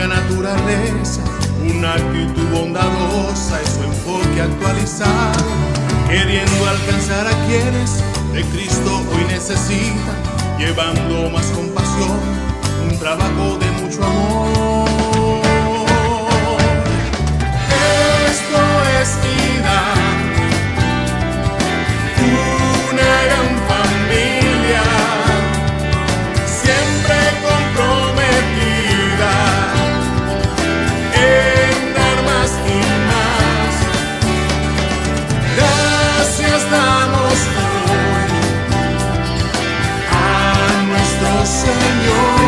naturaleza, una actitud bondadosa es su enfoque actualizado, queriendo alcanzar a quienes de Cristo hoy necesitan, llevando más compasión, un trabajo de mucho amor. Esto es vida, una gran familia, siempre comprometida en dar más y más. Gracias damos hoy a nuestro Señor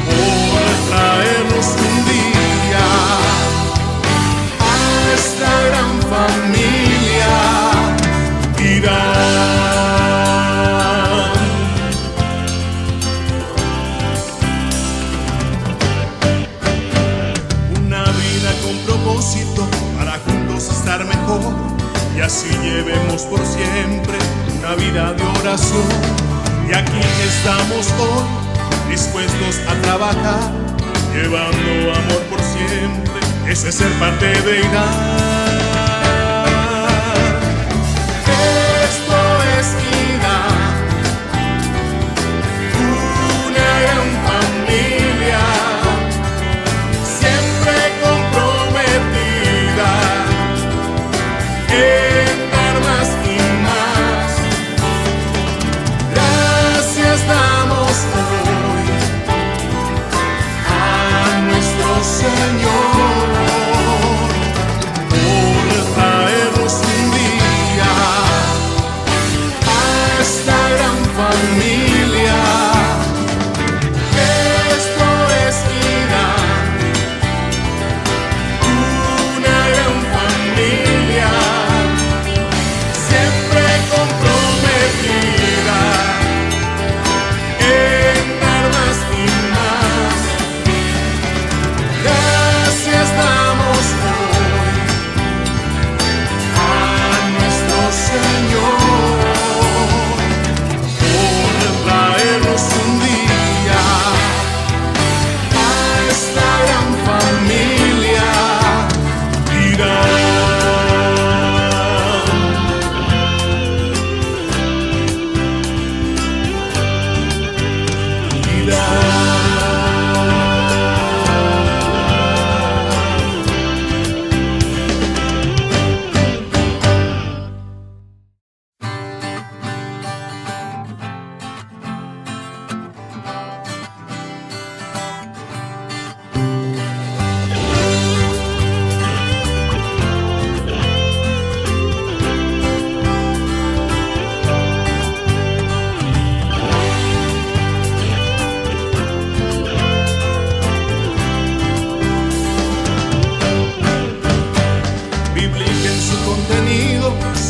por traernos un día a esta gran familia. Una vida con propósito para juntos estar mejor, y así llevemos por siempre una vida de oración. Y aquí estamos hoy dispuestos a trabajar, llevando amor por siempre. Eso es ser parte de Irán.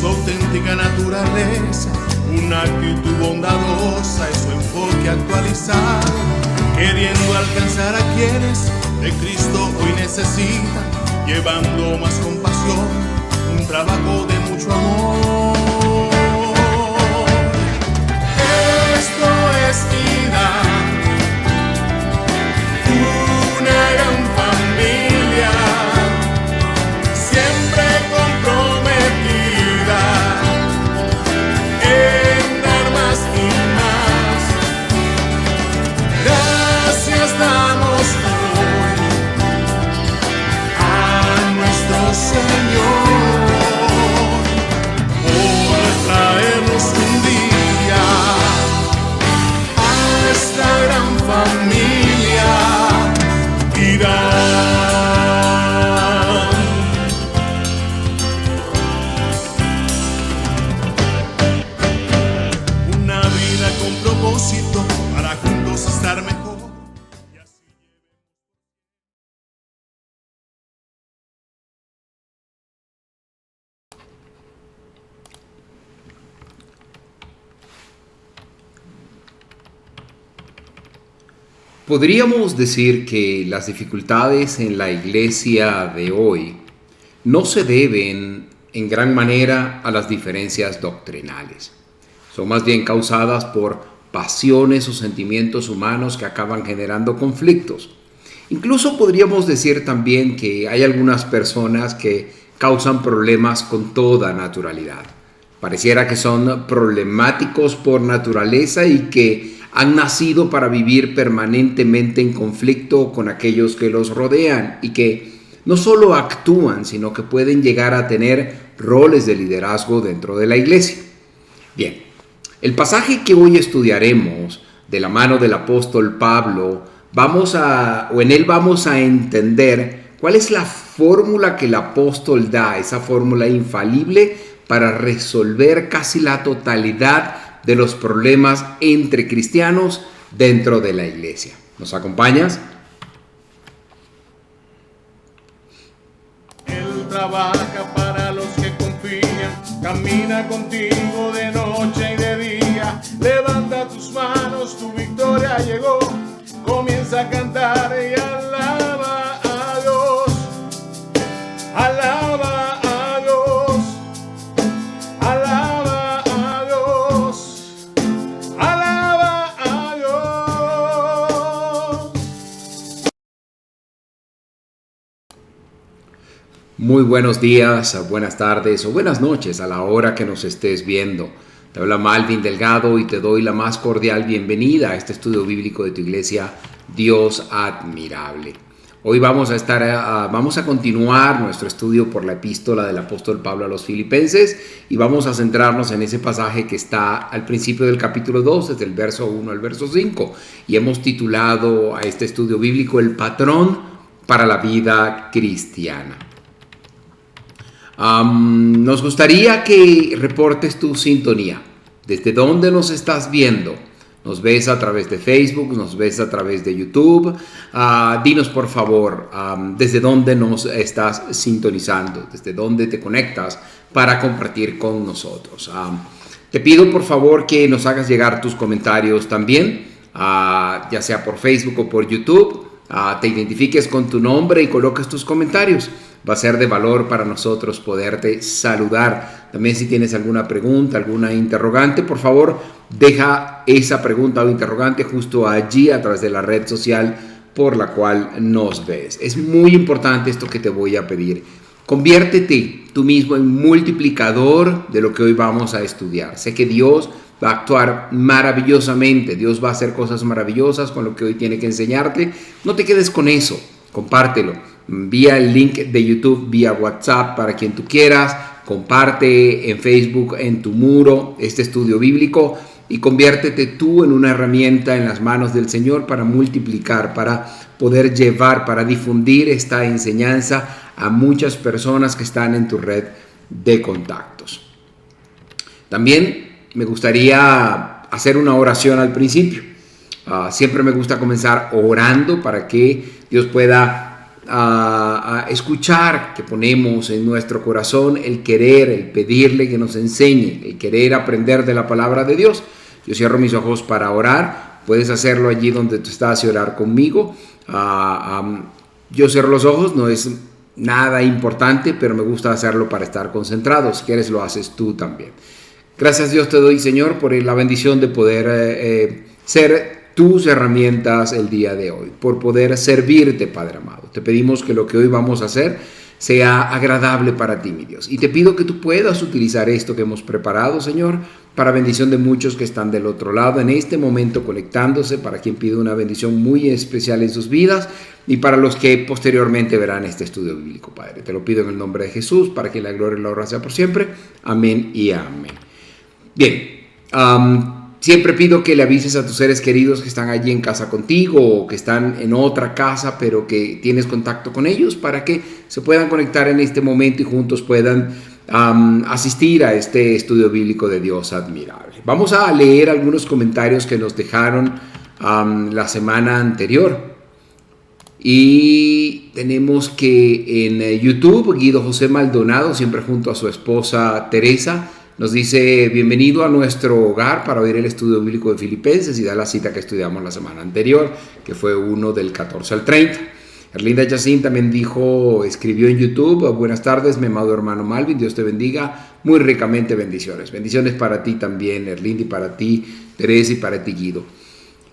Su auténtica naturaleza, una actitud bondadosa es su enfoque actualizado, queriendo alcanzar a quienes de Cristo hoy necesitan, llevando más compasión, un trabajo de mucho amor. Esto es vida, una gran familia, siempre comprometida en dar más y más. Gracias damos hoy a nuestro Señor por traernos un día a esta gran familia. Una vida con propósito para juntos estar mejor. Podríamos decir que las dificultades en la iglesia de hoy no se deben en gran manera a las diferencias doctrinales. Son más bien causadas por pasiones o sentimientos humanos que acaban generando conflictos. Incluso podríamos decir también que hay algunas personas que causan problemas con toda naturalidad. Pareciera que son problemáticos por naturaleza y que han nacido para vivir permanentemente en conflicto con aquellos que los rodean y que no solo actúan, sino que pueden llegar a tener roles de liderazgo dentro de la iglesia. Bien, el pasaje que hoy estudiaremos de la mano del apóstol Pablo, en él vamos a entender cuál es la fórmula que el apóstol da, esa fórmula infalible para resolver casi la totalidad de los problemas entre cristianos dentro de la iglesia. ¿Nos acompañas? Él trabaja para los que confían, camina contigo de noche y de día. Levanta tus manos, tu victoria llegó. Comienza a cantar y alaba a Dios. Alaba a Dios. Alaba a Dios. Alaba a Dios. Muy buenos días, buenas tardes o buenas noches a la hora que nos estés viendo. Te habla Malvin Delgado y te doy la más cordial bienvenida a este estudio bíblico de tu iglesia, Dios Admirable. Hoy vamos a continuar nuestro estudio por la epístola del apóstol Pablo a los Filipenses y vamos a centrarnos en ese pasaje que está al principio del capítulo 2, desde el verso 1 al verso 5. Y hemos titulado a este estudio bíblico El patrón para la vida cristiana. Nos gustaría que reportes tu sintonía. ¿Desde dónde nos estás viendo? ¿Nos ves a través de Facebook? ¿Nos ves a través de YouTube? Dinos por favor desde dónde nos estás sintonizando, desde dónde te conectas para compartir con nosotros. Te pido por favor que nos hagas llegar tus comentarios también, ya sea por Facebook o por YouTube. Te identifiques con tu nombre y coloques tus comentarios. Va a ser de valor para nosotros poderte saludar. También si tienes alguna pregunta, alguna interrogante, por favor, deja esa pregunta o interrogante justo allí a través de la red social por la cual nos ves. Es muy importante esto que te voy a pedir. Conviértete tú mismo en multiplicador de lo que hoy vamos a estudiar. Sé que Dios va a actuar maravillosamente. Dios va a hacer cosas maravillosas con lo que hoy tiene que enseñarte. No te quedes con eso. Compártelo. Envía el link de YouTube vía WhatsApp para quien tú quieras. Comparte en Facebook, en tu muro, este estudio bíblico y conviértete tú en una herramienta en las manos del Señor para multiplicar, para poder llevar, para difundir esta enseñanza a muchas personas que están en tu red de contactos. También me gustaría hacer una oración al principio. Siempre me gusta comenzar orando para que Dios pueda a escuchar que ponemos en nuestro corazón el querer, el pedirle que nos enseñe, el querer aprender de la palabra de Dios. Yo cierro mis ojos para orar. Puedes hacerlo allí donde tú estás y orar conmigo. Yo cierro los ojos, no es nada importante, pero me gusta hacerlo para estar concentrado. Si quieres lo haces tú también. Gracias Dios te doy, Señor, por la bendición de poder ser tus herramientas el día de hoy, por poder servirte, Padre amado. Te pedimos que lo que hoy vamos a hacer sea agradable para ti, mi Dios. Y te pido que tú puedas utilizar esto que hemos preparado, Señor, para bendición de muchos que están del otro lado en este momento conectándose, para quien pide una bendición muy especial en sus vidas y para los que posteriormente verán este estudio bíblico, Padre. Te lo pido en el nombre de Jesús, para que la gloria y la honra sea por siempre. Amén y amén. Bien, siempre pido que le avises a tus seres queridos que están allí en casa contigo o que están en otra casa, pero que tienes contacto con ellos para que se puedan conectar en este momento y juntos puedan asistir a este estudio bíblico de Dios Admirable. Vamos a leer algunos comentarios que nos dejaron la semana anterior. Y tenemos que en YouTube, Guido José Maldonado, siempre junto a su esposa Teresa, nos dice: bienvenido a nuestro hogar para oír el estudio bíblico de Filipenses, y da la cita que estudiamos la semana anterior, que fue uno del 14 al 30. Erlinda Yacín también escribió en YouTube: buenas tardes, mi amado hermano Malvin, Dios te bendiga muy ricamente bendiciones. Bendiciones para ti también, Erlindy, para ti, Teresa, y para ti, Guido.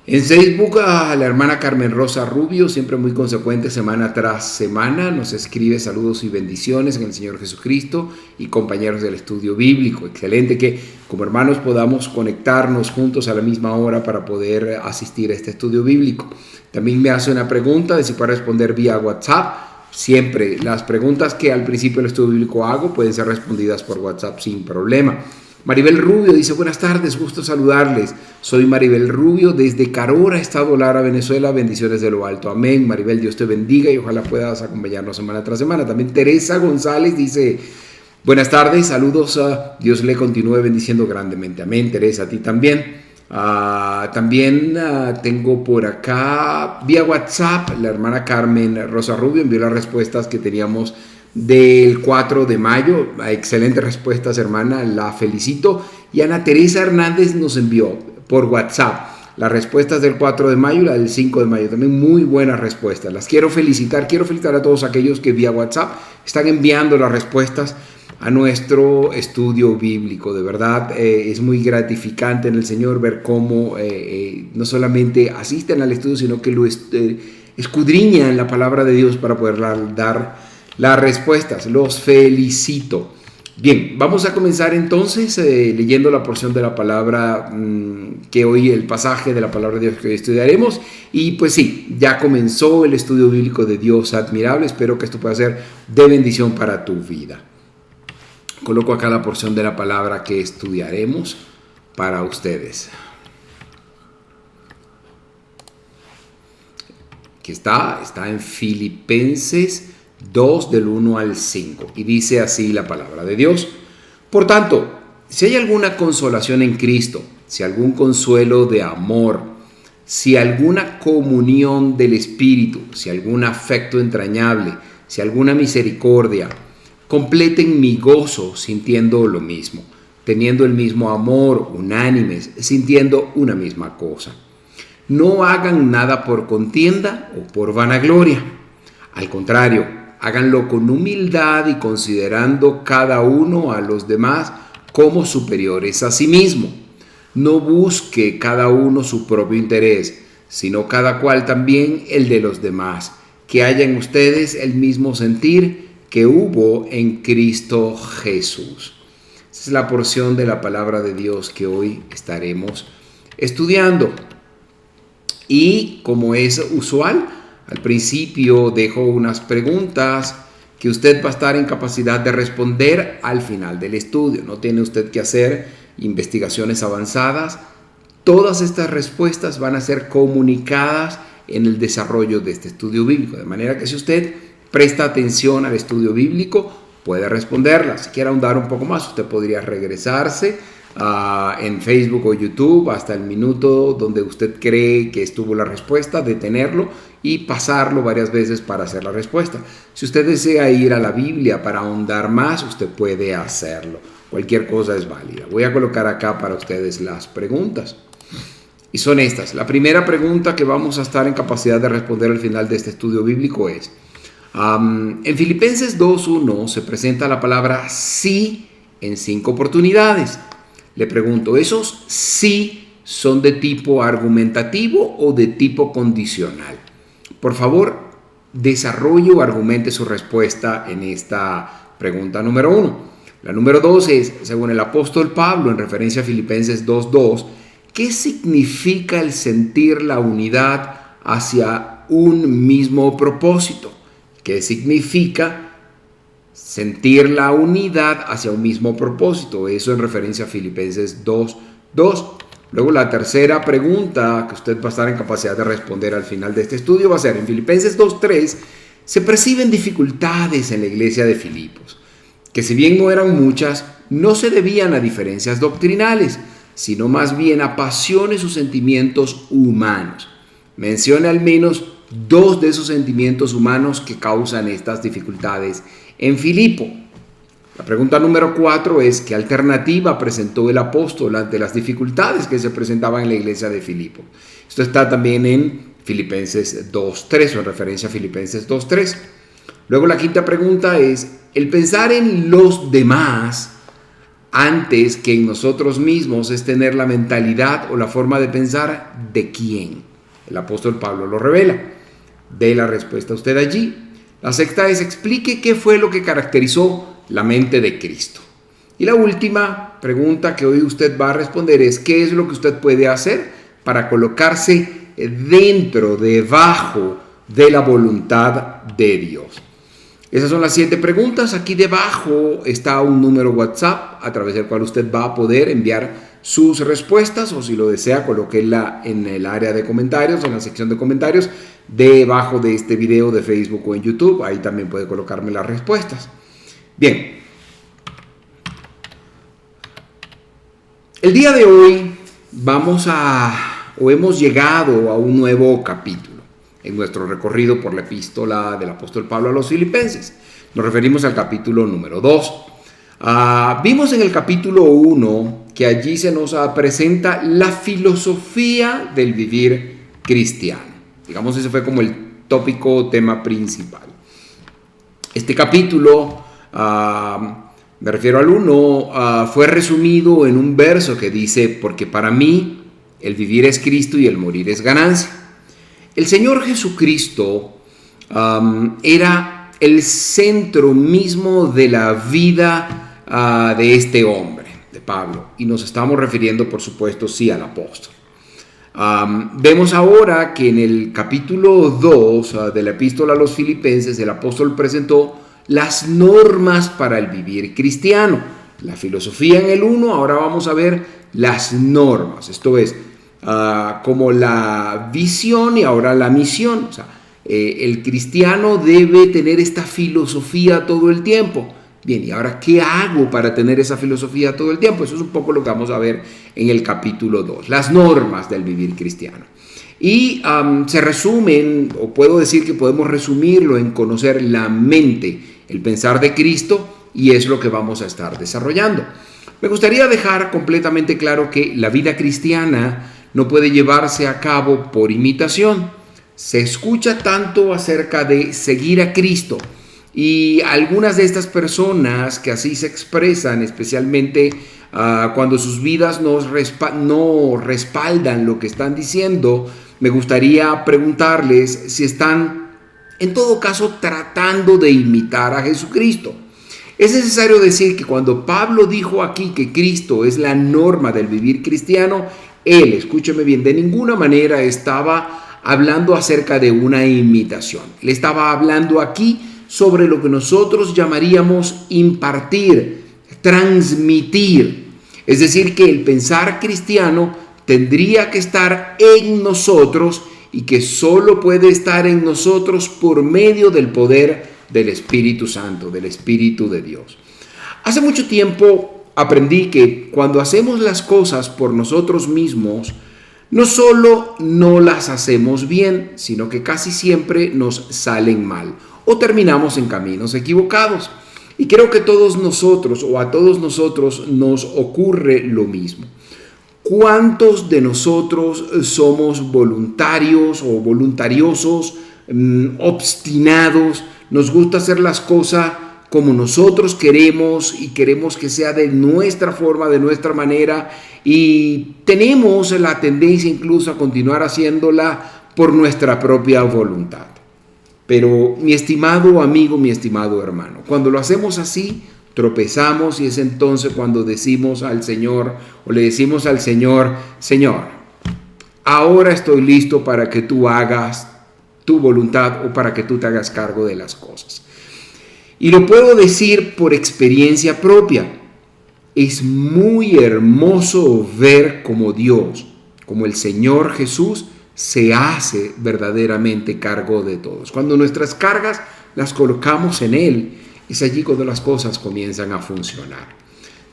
En Facebook, a la hermana Carmen Rosa Rubio, siempre muy consecuente semana tras semana, nos escribe saludos y bendiciones en el Señor Jesucristo y compañeros del estudio bíblico. Excelente que como hermanos podamos conectarnos juntos a la misma hora para poder asistir a este estudio bíblico. También me hace una pregunta de si puedo responder vía WhatsApp. Siempre las preguntas que al principio del estudio bíblico hago pueden ser respondidas por WhatsApp sin problema. Maribel Rubio dice: buenas tardes, gusto saludarles. Soy Maribel Rubio desde Carora, Estado Lara, Venezuela. Bendiciones de lo alto. Amén. Maribel, Dios te bendiga y ojalá puedas acompañarnos semana tras semana. También Teresa González dice: buenas tardes, saludos. Dios le continúe bendiciendo grandemente. Amén, Teresa, a ti también. También tengo por acá vía WhatsApp la hermana Carmen Rosa Rubio envió las respuestas que teníamos del 4 de mayo. Excelentes respuestas, hermana, la felicito. Y Ana Teresa Hernández nos envió por WhatsApp las respuestas del 4 de mayo y la del 5 de mayo. También muy buenas respuestas. Las quiero felicitar. Quiero felicitar a todos aquellos que vía WhatsApp están enviando las respuestas a nuestro estudio bíblico. De verdad, es muy gratificante en el Señor ver cómo no solamente asisten al estudio, sino que lo escudriñan la palabra de Dios para poder dar las respuestas. Los felicito. Bien, vamos a comenzar entonces leyendo la porción de la palabra que hoy, el pasaje de la palabra de Dios que hoy estudiaremos. Y pues sí, ya comenzó el estudio bíblico de Dios admirable. Espero que esto pueda ser de bendición para tu vida. Coloco acá la porción de la palabra que estudiaremos para ustedes. Aquí está en Filipenses 2 del 1 al 5 y dice así la palabra de Dios: por tanto, si hay alguna consolación en Cristo, si algún consuelo de amor, si alguna comunión del Espíritu, si algún afecto entrañable, si alguna misericordia, completen mi gozo sintiendo lo mismo, teniendo el mismo amor, unánimes, sintiendo una misma cosa. No hagan nada por contienda o por vanagloria. Al contrario, háganlo con humildad y considerando cada uno a los demás como superiores a sí mismo. No busque cada uno su propio interés, sino cada cual también el de los demás. Que haya en ustedes el mismo sentir que hubo en Cristo Jesús. Esa es la porción de la palabra de Dios que hoy estaremos estudiando. Y como es usual, al principio dejo unas preguntas que usted va a estar en capacidad de responder al final del estudio. No tiene usted que hacer investigaciones avanzadas. Todas estas respuestas van a ser comunicadas en el desarrollo de este estudio bíblico. De manera que si usted presta atención al estudio bíblico, puede responderlas. Si quiere ahondar un poco más, usted podría regresarse en Facebook o YouTube hasta el minuto donde usted cree que estuvo la respuesta, detenerlo y pasarlo varias veces para hacer la respuesta. Si usted desea ir a la Biblia para ahondar más, usted puede hacerlo. Cualquier cosa es válida. Voy a colocar acá para ustedes las preguntas. Y son estas. La primera pregunta que vamos a estar en capacidad de responder al final de este estudio bíblico es: en Filipenses 2.1 se presenta la palabra sí en 5 oportunidades. Le pregunto, ¿esos sí son de tipo argumentativo o de tipo condicional? Por favor, desarrolle o argumente su respuesta en esta pregunta número 1. La número 2 es, según el apóstol Pablo en referencia a Filipenses 2.2, ¿qué significa el sentir la unidad hacia un mismo propósito? ¿Qué significa sentir la unidad hacia un mismo propósito? Eso en referencia a Filipenses 2.2. Luego la tercera pregunta que usted va a estar en capacidad de responder al final de este estudio va a ser: en Filipenses 2.3 se perciben dificultades en la iglesia de Filipos, que si bien no eran muchas, no se debían a diferencias doctrinales, sino más bien a pasiones o sentimientos humanos. Mencione al menos 2 de esos sentimientos humanos que causan estas dificultades en Filipo. La pregunta número 4 es: ¿qué alternativa presentó el apóstol ante las dificultades que se presentaban en la iglesia de Filipo? Esto está también en Filipenses 2.3 o en referencia a Filipenses 2.3. Luego la quinta pregunta es: ¿el pensar en los demás antes que en nosotros mismos es tener la mentalidad o la forma de pensar de quién. El apóstol Pablo lo revela. Dé la respuesta usted allí. La sexta es: explique qué fue lo que caracterizó la mente de Cristo. Y la última pregunta que hoy usted va a responder es: ¿qué es lo que usted puede hacer para colocarse debajo de la voluntad de Dios? Esas son las 7 preguntas. Aquí debajo está un número WhatsApp a través del cual usted va a poder enviar sus respuestas, o si lo desea, colóquela en el área de comentarios, en la sección de comentarios, debajo de este video de Facebook o en YouTube. Ahí también puede colocarme las respuestas. Bien. El día de hoy hemos llegado a un nuevo capítulo en nuestro recorrido por la epístola del apóstol Pablo a los Filipenses. Nos referimos al capítulo número 2. Vimos en el capítulo 1 que allí se nos presenta la filosofía del vivir cristiano. Digamos, ese fue como el tópico, tema principal. Este capítulo, me refiero al 1, fue resumido en un verso que dice: porque para mí el vivir es Cristo y el morir es ganancia. El Señor Jesucristo era el centro mismo de la vida de este hombre, de Pablo, y nos estamos refiriendo, por supuesto, sí, al apóstol. Vemos ahora que en el capítulo 2 de la epístola a los Filipenses, el apóstol presentó las normas para el vivir cristiano. La filosofía en el 1, ahora vamos a ver las normas, esto es, como la visión y ahora la misión. O sea, el cristiano debe tener esta filosofía todo el tiempo. Bien, ¿y ahora qué hago para tener esa filosofía todo el tiempo? Eso es un poco lo que vamos a ver en el capítulo 2, las normas del vivir cristiano. Y se resumen, o puedo decir que podemos resumirlo en conocer la mente, el pensar de Cristo, y es lo que vamos a estar desarrollando. Me gustaría dejar completamente claro que la vida cristiana no puede llevarse a cabo por imitación. Se escucha tanto acerca de seguir a Cristo, y algunas de estas personas que así se expresan, especialmente cuando sus vidas no respaldan lo que están diciendo, me gustaría preguntarles si están, en todo caso, tratando de imitar a Jesucristo. Es necesario decir que cuando Pablo dijo aquí que Cristo es la norma del vivir cristiano, él, escúcheme bien, de ninguna manera estaba hablando acerca de una imitación. Él estaba hablando aquí sobre lo que nosotros llamaríamos impartir, transmitir. Es decir, que el pensar cristiano tendría que estar en nosotros y que solo puede estar en nosotros por medio del poder del Espíritu Santo, del Espíritu de Dios. Hace mucho tiempo aprendí que cuando hacemos las cosas por nosotros mismos, no solo no las hacemos bien, sino que casi siempre nos salen mal o terminamos en caminos equivocados. Y creo que todos nosotros, o a todos nosotros, nos ocurre lo mismo. ¿Cuántos de nosotros somos voluntarios o voluntariosos, obstinados? Nos gusta hacer las cosas como nosotros queremos y queremos que sea de nuestra forma, de nuestra manera, y tenemos la tendencia incluso a continuar haciéndola por nuestra propia voluntad. Pero mi estimado amigo, mi estimado hermano, cuando lo hacemos así, tropezamos, y es entonces cuando decimos al Señor, o le decimos al Señor: Señor, ahora estoy listo para que tú hagas tu voluntad o para que tú te hagas cargo de las cosas. Y lo puedo decir por experiencia propia. Es muy hermoso ver cómo Dios, como el Señor Jesús, se hace verdaderamente cargo de todos. Cuando nuestras cargas las colocamos en Él, es allí cuando las cosas comienzan a funcionar.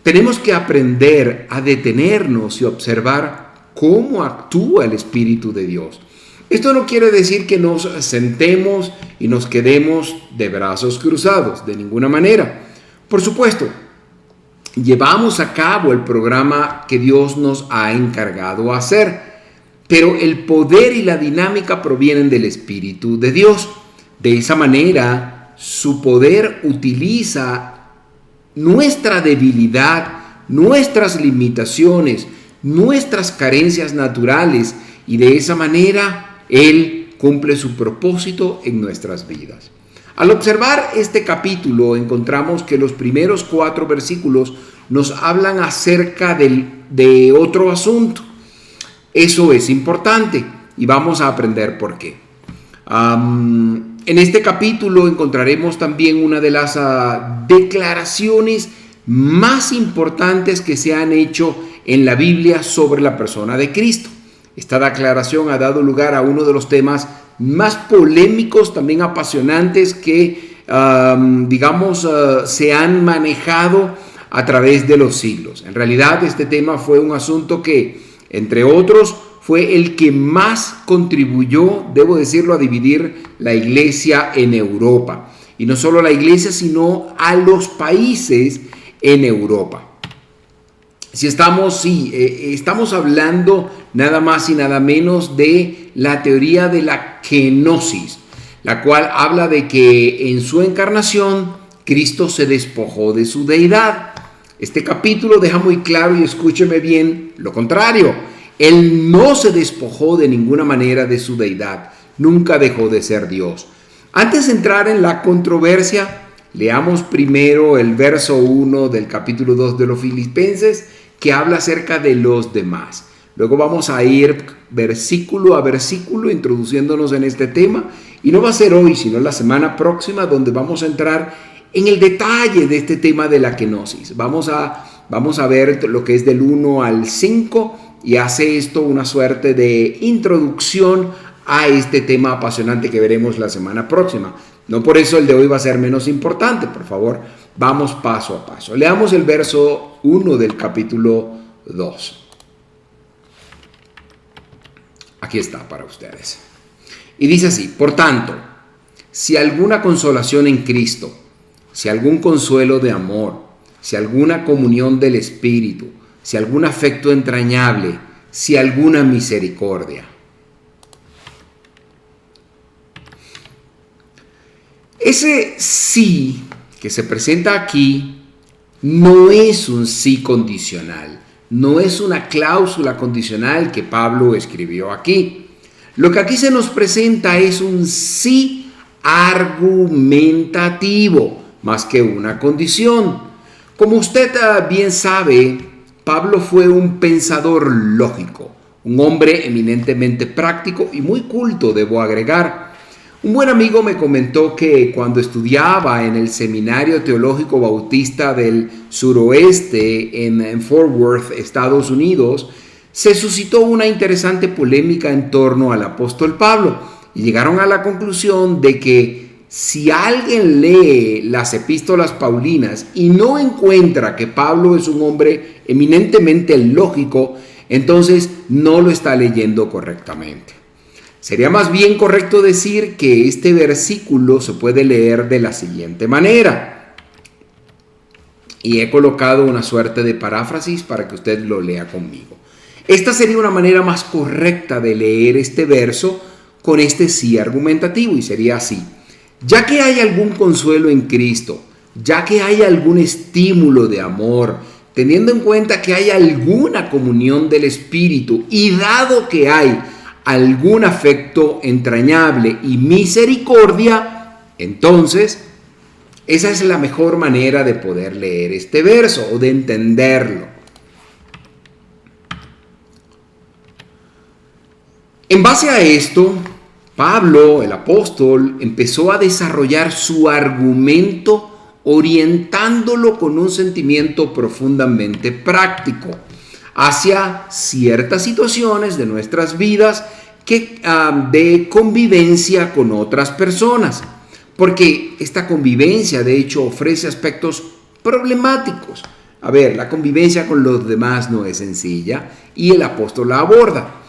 Tenemos que aprender a detenernos y observar cómo actúa el Espíritu de Dios. Esto no quiere decir que nos sentemos y nos quedemos de brazos cruzados, de ninguna manera. Por supuesto, llevamos a cabo el programa que Dios nos ha encargado hacer, pero el poder y la dinámica provienen del Espíritu de Dios. De esa manera, su poder utiliza nuestra debilidad nuestras limitaciones, nuestras carencias naturales, y de esa manera Él cumple su propósito en nuestras vidas. Al observar este capítulo encontramos que los primeros 4 versículos nos hablan acerca de otro asunto. Eso es importante y vamos a aprender por qué. En este capítulo encontraremos también una de las declaraciones más importantes que se han hecho en la Biblia sobre la persona de Cristo. Esta declaración ha dado lugar a uno de los temas más polémicos, también apasionantes, que se han manejado a través de los siglos. En realidad este tema fue un asunto que, entre otros, fue el que más contribuyó, debo decirlo, a dividir la iglesia en Europa. Y no solo la iglesia, sino a los países en Europa. Estamos hablando nada más y nada menos de la teoría de la kenosis, la cual habla de que en su encarnación Cristo se despojó de su deidad. Este capítulo deja muy claro, y escúcheme bien, lo contrario. Él no se despojó de ninguna manera de su deidad, nunca dejó de ser Dios. Antes de entrar en la controversia, leamos primero el verso 1 del capítulo 2 de los Filipenses, que habla acerca de los demás. Luego vamos a ir versículo a versículo introduciéndonos en este tema, y no va a ser hoy, sino la semana próxima, donde vamos a entrar en el detalle de este tema de la kenosis. Vamos a ver lo que es del 1 al 5, y hace esto una suerte de introducción a este tema apasionante que veremos la semana próxima. No por eso el de hoy va a ser menos importante. Por favor, vamos paso a paso. Leamos el verso 1 del capítulo 2. Aquí está para ustedes. Y dice así: por tanto, si alguna consolación en Cristo, si algún consuelo de amor, si alguna comunión del Espíritu, si algún afecto entrañable, si alguna misericordia. Ese sí que se presenta aquí no es un sí condicional, no es una cláusula condicional que Pablo escribió aquí. Lo que aquí se nos presenta es un sí argumentativo, más que una condición. Como usted bien sabe, Pablo fue un pensador lógico, un hombre eminentemente práctico y muy culto, debo agregar. Un buen amigo me comentó que cuando estudiaba en el Seminario Teológico Bautista del Suroeste en Fort Worth, Estados Unidos, se suscitó una interesante polémica en torno al apóstol Pablo, y llegaron a la conclusión de que si alguien lee las epístolas paulinas y no encuentra que Pablo es un hombre eminentemente lógico, entonces no lo está leyendo correctamente. Sería más bien correcto decir que este versículo se puede leer de la siguiente manera. Y he colocado una suerte de paráfrasis para que usted lo lea conmigo. Esta sería una manera más correcta de leer este verso con este sí argumentativo, y sería así: ya que hay algún consuelo en Cristo, ya que hay algún estímulo de amor, teniendo en cuenta que hay alguna comunión del Espíritu, y dado que hay algún afecto entrañable y misericordia, entonces esa es la mejor manera de poder leer este verso o de entenderlo. En base a esto, Pablo, el apóstol, empezó a desarrollar su argumento orientándolo con un sentimiento profundamente práctico hacia ciertas situaciones de nuestras vidas de convivencia con otras personas, porque esta convivencia de hecho ofrece aspectos problemáticos. A ver, la convivencia con los demás no es sencilla, y el apóstol la aborda.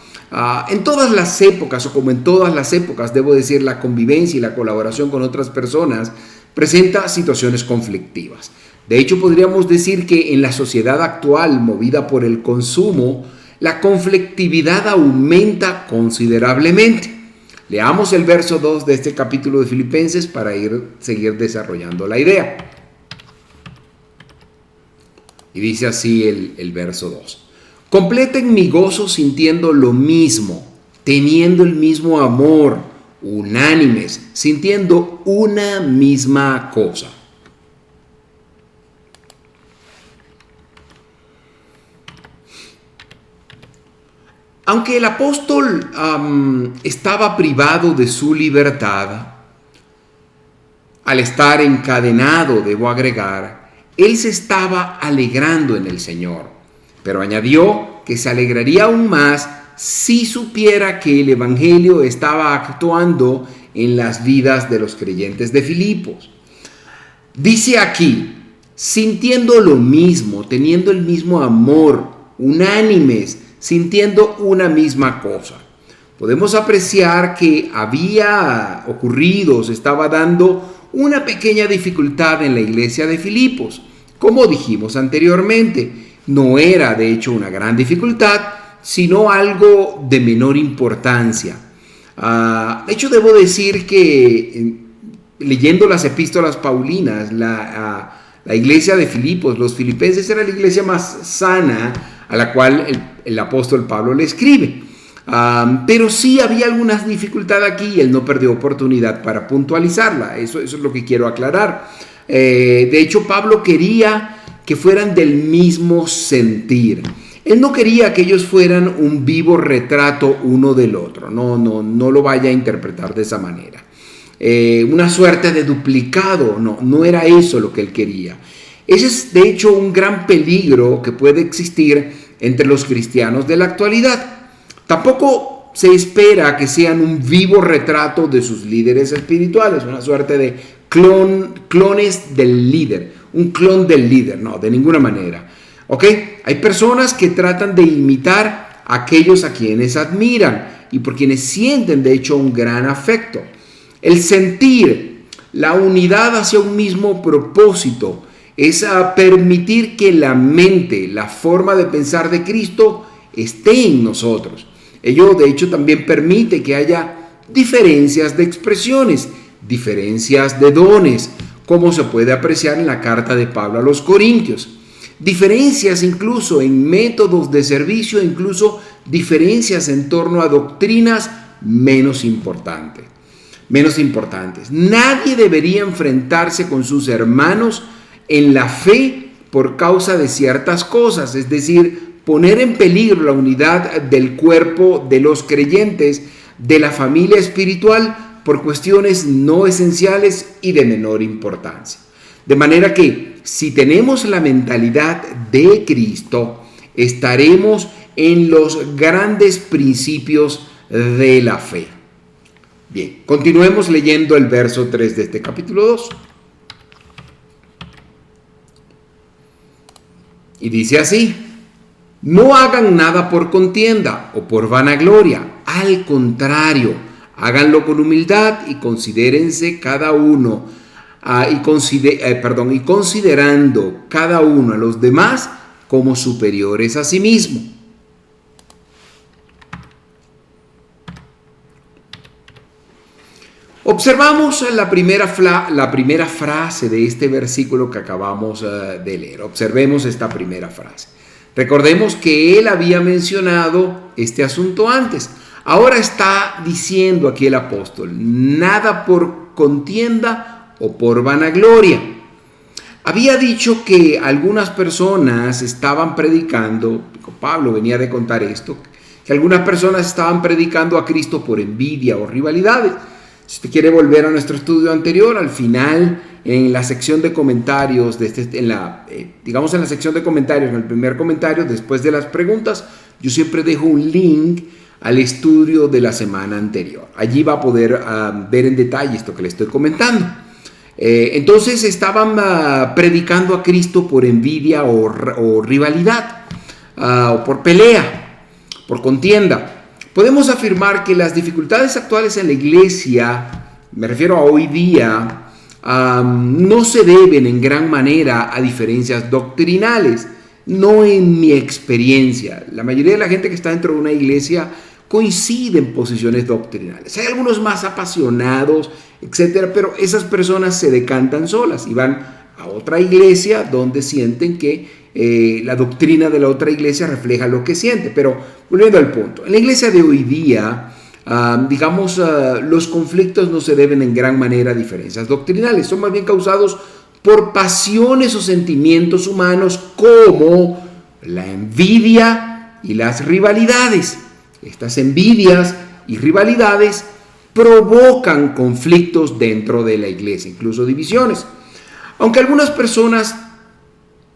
En todas las épocas, o como en todas las épocas, debo decir, la convivencia y la colaboración con otras personas presenta situaciones conflictivas. De hecho, podríamos decir que en la sociedad actual, movida por el consumo, la conflictividad aumenta considerablemente. Leamos el verso 2 de este capítulo de Filipenses para seguir desarrollando la idea. Y dice así el verso 2. Completen mi gozo sintiendo lo mismo, teniendo el mismo amor, unánimes, sintiendo una misma cosa. Aunque el apóstol estaba privado de su libertad, al estar encadenado, debo agregar, él se estaba alegrando en el Señor, pero añadió que se alegraría aún más si supiera que el Evangelio estaba actuando en las vidas de los creyentes de Filipos. Dice aquí, sintiendo lo mismo, teniendo el mismo amor, unánimes, sintiendo una misma cosa. Podemos apreciar que había ocurrido, se estaba dando una pequeña dificultad en la iglesia de Filipos. Como dijimos anteriormente, no era de hecho una gran dificultad, sino algo de menor importancia. De hecho, debo decir que leyendo las epístolas paulinas, la iglesia de Filipos, los filipenses, era la iglesia más sana a la cual el apóstol Pablo le escribe. Pero sí había alguna dificultad aquí y él no perdió oportunidad para puntualizarla. Eso es lo que quiero aclarar. De hecho, Pablo quería que fueran del mismo sentir. Él no quería que ellos fueran un vivo retrato uno del otro. No lo vaya a interpretar de esa manera. Una suerte de duplicado. No era eso lo que él quería. Ese es de hecho un gran peligro que puede existir entre los cristianos de la actualidad. Tampoco se espera que sean un vivo retrato de sus líderes espirituales, una suerte de clones del líder, un clon del líder, no, de ninguna manera. ¿Ok? Hay personas que tratan de imitar a aquellos a quienes admiran y por quienes sienten de hecho un gran afecto. El sentir, la unidad hacia un mismo propósito, es a permitir que la mente, la forma de pensar de Cristo esté en nosotros. Ello de hecho también permite que haya diferencias de expresiones, diferencias de dones, como se puede apreciar en la carta de Pablo a los Corintios. Diferencias incluso en métodos de servicio, incluso diferencias en torno a doctrinas menos importantes. Nadie debería enfrentarse con sus hermanos en la fe por causa de ciertas cosas, es decir, poner en peligro la unidad del cuerpo de los creyentes, de la familia espiritual, por cuestiones no esenciales y de menor importancia. De manera que si tenemos la mentalidad de Cristo, estaremos en los grandes principios de la fe. Bien, continuemos leyendo el verso 3 de este capítulo 2. Y dice así: no hagan nada por contienda o por vanagloria, al contrario, háganlo con humildad y considérense cada uno, y considerando cada uno a los demás como superiores a sí mismo. Observamos la primera frase de este versículo que acabamos de leer. Observemos esta primera frase. Recordemos que él había mencionado este asunto antes. Ahora está diciendo aquí el apóstol: nada por contienda o por vanagloria. Había dicho que algunas personas estaban predicando, Pablo venía de contar esto, que algunas personas estaban predicando a Cristo por envidia o rivalidades. Si usted quiere volver a nuestro estudio anterior, al final, en la sección de comentarios, en la sección de comentarios, en el primer comentario, después de las preguntas, yo siempre dejo un link al estudio de la semana anterior. Allí va a poder ver en detalle esto que le estoy comentando. Entonces estaban predicando a Cristo por envidia o rivalidad, o por pelea, por contienda. Podemos afirmar que las dificultades actuales en la iglesia, me refiero a hoy día, no se deben en gran manera a diferencias doctrinales, no en mi experiencia. La mayoría de la gente que está dentro de una iglesia coincide en posiciones doctrinales. Hay algunos más apasionados, etcétera, pero esas personas se decantan solas y van a otra iglesia donde sienten que la doctrina de la otra iglesia refleja lo que siente. Pero volviendo al punto, en la iglesia de hoy día, los conflictos no se deben en gran manera a diferencias doctrinales, son más bien causados por pasiones o sentimientos humanos como la envidia y las rivalidades. Estas envidias y rivalidades provocan conflictos dentro de la iglesia, incluso divisiones. Aunque algunas personas,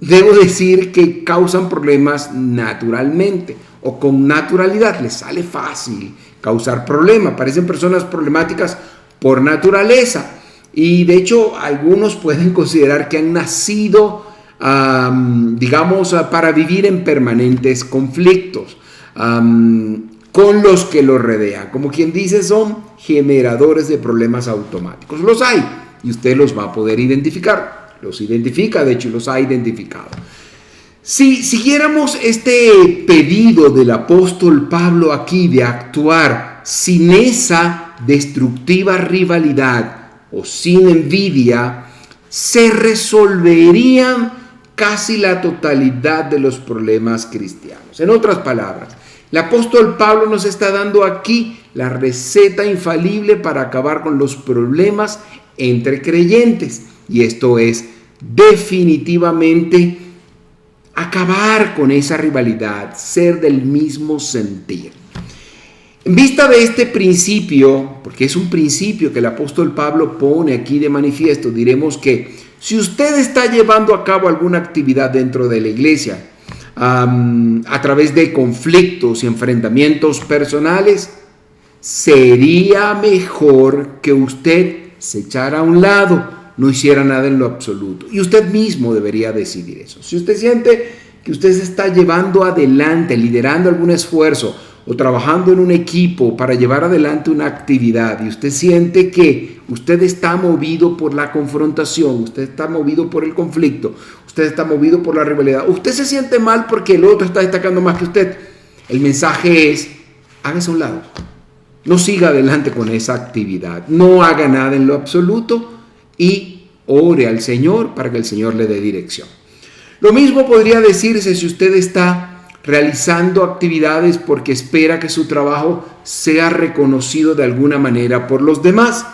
debo decir que causan problemas naturalmente o con naturalidad, les sale fácil causar problemas, parecen personas problemáticas por naturaleza. Y de hecho, algunos pueden considerar que han nacido, para vivir en permanentes conflictos con los que los rodean. Como quien dice, son generadores de problemas automáticos. Los hay y usted los va a poder identificar. Los identifica, de hecho, los ha identificado. Si siguiéramos este pedido del apóstol Pablo aquí de actuar sin esa destructiva rivalidad o sin envidia, se resolverían casi la totalidad de los problemas cristianos. En otras palabras, el apóstol Pablo nos está dando aquí la receta infalible para acabar con los problemas entre creyentes. Y esto es definitivamente acabar con esa rivalidad, ser del mismo sentir. En vista de este principio, porque es un principio que el apóstol Pablo pone aquí de manifiesto, diremos que si usted está llevando a cabo alguna actividad dentro de la iglesia a través de conflictos y enfrentamientos personales, sería mejor que usted se echara a un lado, no hiciera nada en lo absoluto. Y usted mismo debería decidir eso. Si usted siente que usted se está llevando adelante, liderando algún esfuerzo o trabajando en un equipo para llevar adelante una actividad y usted siente que usted está movido por la confrontación, usted está movido por el conflicto, usted está movido por la rivalidad, usted se siente mal porque el otro está destacando más que usted, el mensaje es: hágase a un lado, no siga adelante con esa actividad, no haga nada en lo absoluto y ore al Señor para que el Señor le dé dirección. Lo mismo podría decirse si usted está realizando actividades porque espera que su trabajo sea reconocido de alguna manera por los demás.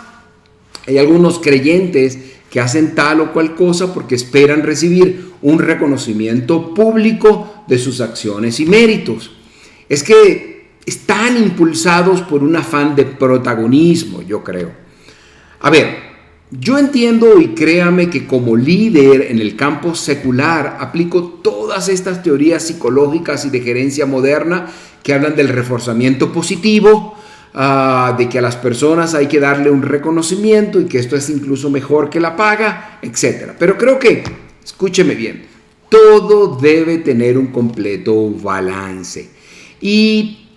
Hay algunos creyentes que hacen tal o cual cosa porque esperan recibir un reconocimiento público de sus acciones y méritos. Es que están impulsados por un afán de protagonismo, yo creo. A ver, yo entiendo y créame que como líder en el campo secular aplico todas estas teorías psicológicas y de gerencia moderna que hablan del reforzamiento positivo, de que a las personas hay que darle un reconocimiento y que esto es incluso mejor que la paga, etc. Pero creo que, escúcheme bien, todo debe tener un completo balance. Y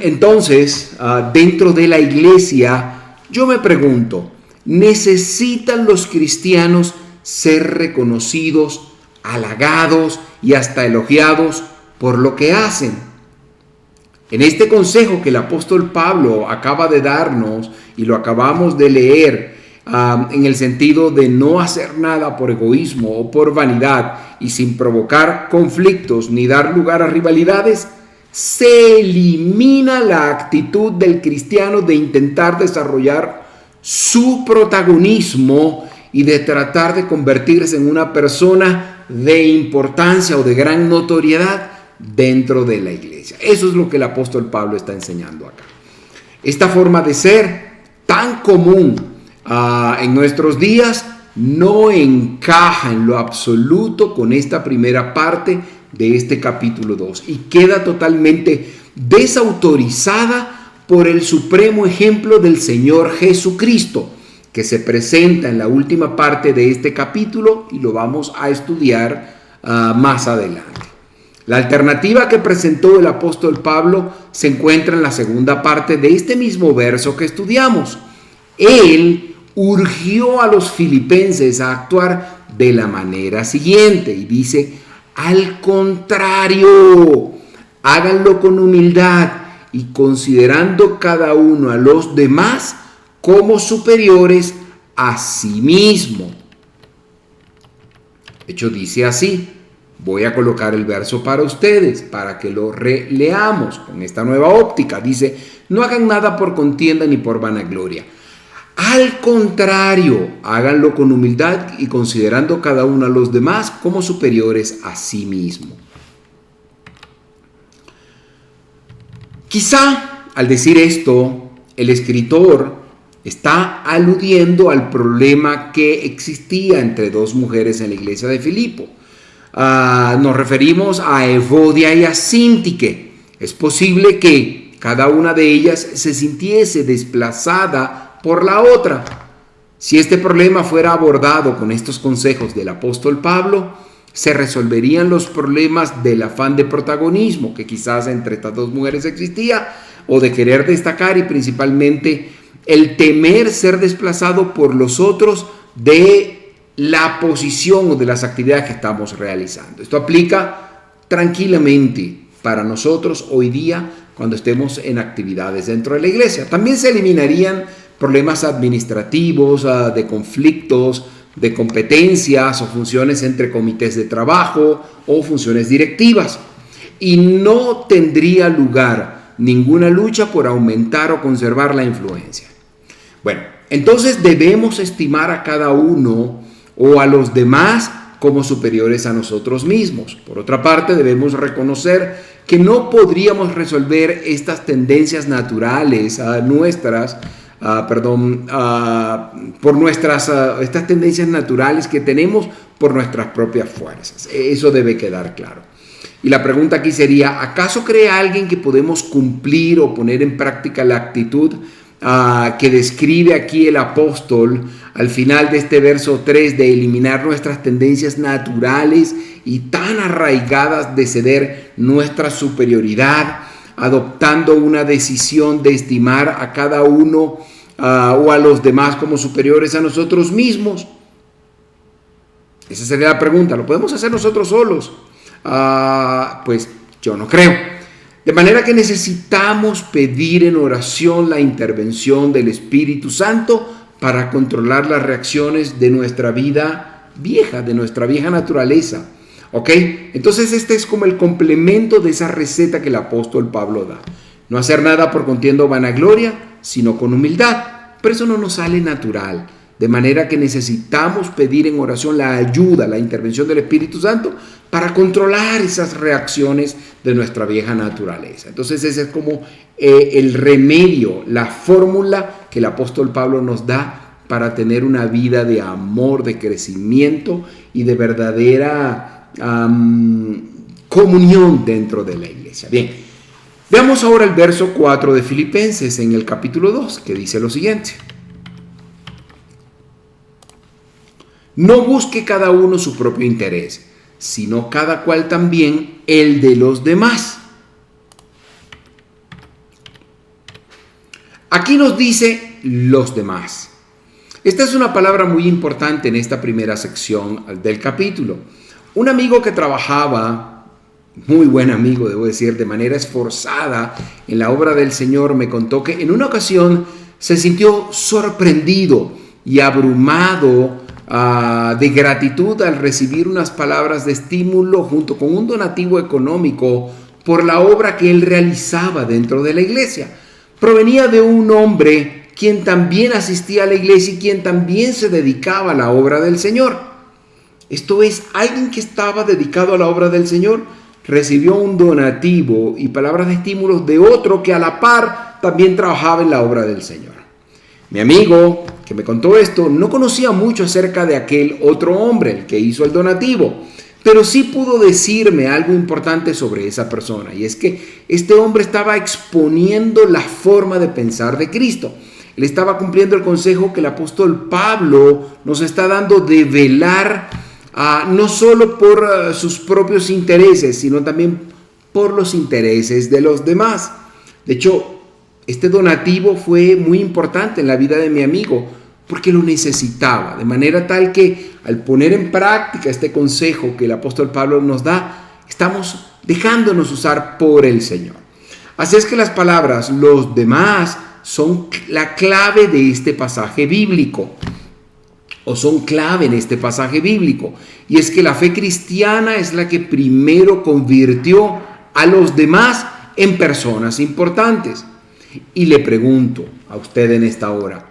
entonces, dentro de la iglesia, yo me pregunto, ¿necesitan los cristianos ser reconocidos, halagados y hasta elogiados por lo que hacen? En este consejo que el apóstol Pablo acaba de darnos y lo acabamos de leer, en el sentido de no hacer nada por egoísmo o por vanidad y sin provocar conflictos ni dar lugar a rivalidades, se elimina la actitud del cristiano de intentar desarrollar su protagonismo y de tratar de convertirse en una persona de importancia o de gran notoriedad dentro de la iglesia. Eso es lo que el apóstol Pablo está enseñando acá. Esta forma de ser tan común en nuestros días no encaja en lo absoluto con esta primera parte de este capítulo 2 y queda totalmente desautorizada por el supremo ejemplo del Señor Jesucristo, que se presenta en la última parte de este capítulo y lo vamos a estudiar más adelante. La alternativa que presentó el apóstol Pablo se encuentra en la segunda parte de este mismo verso que estudiamos. Él urgió a los filipenses a actuar de la manera siguiente y dice: al contrario, háganlo con humildad y considerando cada uno a los demás como superiores a sí mismo. De hecho, dice así: Voy a colocar el verso para ustedes, para que lo releamos con esta nueva óptica. Dice, no hagan nada por contienda ni por vanagloria. Al contrario, háganlo con humildad y considerando cada uno a los demás como superiores a sí mismo. Quizá al decir esto, el escritor está aludiendo al problema que existía entre dos mujeres en la iglesia de Filipo. Nos referimos a Evodia y a Síntique. Es posible que cada una de ellas se sintiese desplazada por la otra. Si este problema fuera abordado con estos consejos del apóstol Pablo, se resolverían los problemas del afán de protagonismo que quizás entre estas dos mujeres existía, o de querer destacar, y principalmente el temer ser desplazado por los otros de la posición o de las actividades que estamos realizando. Esto aplica tranquilamente para nosotros hoy día cuando estemos en actividades dentro de la iglesia. También se eliminarían problemas administrativos, de conflictos, de competencias o funciones entre comités de trabajo o funciones directivas. Y no tendría lugar ninguna lucha por aumentar o conservar la influencia. Bueno, entonces debemos estimar a cada uno o a los demás como superiores a nosotros mismos. Por otra parte, debemos reconocer que no podríamos resolver estas tendencias naturales estas tendencias naturales que tenemos por nuestras propias fuerzas. Eso debe quedar claro. Y la pregunta aquí sería, ¿acaso cree alguien que podemos cumplir o poner en práctica la actitud que describe aquí el apóstol al final de este verso 3 de eliminar nuestras tendencias naturales y tan arraigadas de ceder nuestra superioridad, adoptando una decisión de estimar a cada uno o a los demás como superiores a nosotros mismos? Esa sería la pregunta. ¿Lo podemos hacer nosotros solos? Pues yo no creo. De manera que necesitamos pedir en oración la intervención del Espíritu Santo para controlar las reacciones de nuestra vida vieja, de nuestra vieja naturaleza. ¿Ok? Entonces este es como el complemento de esa receta que el apóstol Pablo da. No hacer nada por contienda o vanagloria, sino con humildad. Pero eso no nos sale natural. De manera que necesitamos pedir en oración la ayuda, la intervención del Espíritu Santo para controlar esas reacciones de nuestra vieja naturaleza. Entonces ese es como el remedio, la fórmula que el apóstol Pablo nos da para tener una vida de amor, de crecimiento y de verdadera comunión dentro de la iglesia. Bien, veamos ahora el verso 4 de Filipenses en el capítulo 2, que dice lo siguiente. No busque cada uno su propio interés, sino cada cual también el de los demás. Aquí nos dice los demás. Esta es una palabra muy importante en esta primera sección del capítulo. Un amigo que trabajaba, muy buen amigo debo decir, de manera esforzada en la obra del Señor, me contó que en una ocasión se sintió sorprendido y abrumado de gratitud al recibir unas palabras de estímulo junto con un donativo económico por la obra que él realizaba dentro de la iglesia. Provenía de un hombre quien también asistía a la iglesia y quien también se dedicaba a la obra del Señor. Esto es, alguien que estaba dedicado a la obra del Señor recibió un donativo y palabras de estímulos de otro que a la par también trabajaba en la obra del Señor. Mi amigo que me contó esto no conocía mucho acerca de aquel otro hombre, el que hizo el donativo, pero sí pudo decirme algo importante sobre esa persona, y es que este hombre estaba exponiendo la forma de pensar de Cristo. Él estaba cumpliendo el consejo que el apóstol Pablo nos está dando de velar no solo por sus propios intereses, sino también por los intereses de los demás. De hecho, este donativo fue muy importante en la vida de mi amigo porque lo necesitaba, de manera tal que al poner en práctica este consejo que el apóstol Pablo nos da, estamos dejándonos usar por el Señor. Así es que las palabras los demás son la clave de este pasaje bíblico. o son clave en este pasaje bíblico. Y es que la fe cristiana es la que primero convirtió a los demás en personas importantes. Y le pregunto a usted en esta hora,